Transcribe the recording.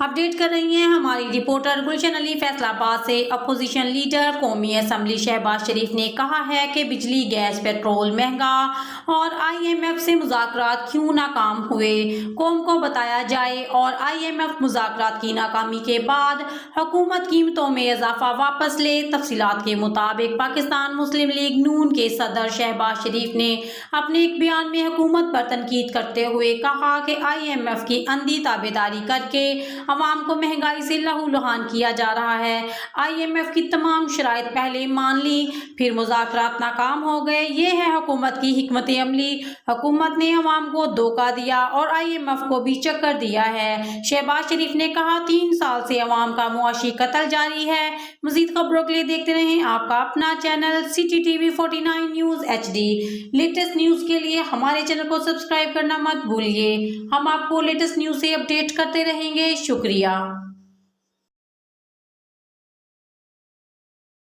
Update कर रही हैं हमारी रिपोर्टर गुलशन अली फैसलाबाद से। अपोजिशन लीडर कौमी असम्बली शहबाज शरीफ ने कहा है कि बिजली, गैस, पेट्रोल महंगा और IMF से मुज़ाकरात क्यों नाकाम हुए, कौम को बताया जाए और IMF मुज़ाकरात की नाकामी के बाद हुकूमत कीमतों में इजाफा वापस ले। तफसीलात के मुताबिक पाकिस्तान मुस्लिम लीग नून के सदर शहबाज शरीफ ने अपने एक बयान में हुकूमत पर तनकीद करते हुए कहा कि IMF की अंधी ताबेदारी करके अवाम को महंगाई से लहूलुहान किया जा रहा है। IMF की तमाम शराइत पहले मान ली, फिर मुज़ाकरात नाकाम हो गए। ये है हुकूमत की हिकमत अमली। हुकूमत ने अवाम को धोखा दिया और IMF को भी चक्कर दिया है। शहबाज शरीफ ने कहा 3 साल से अवाम का मुआशी कत्ल जारी है। मजीद खबरों के लिए देखते रहें आपका अपना channel CTTV 49 news HD। Latest news के लिए हमारे चैनल को सब्सक्राइब करना मत भूलिए। हम आपको लेटेस्ट न्यूज़ से अपडेट करते रहेंगे। शुक्रिया।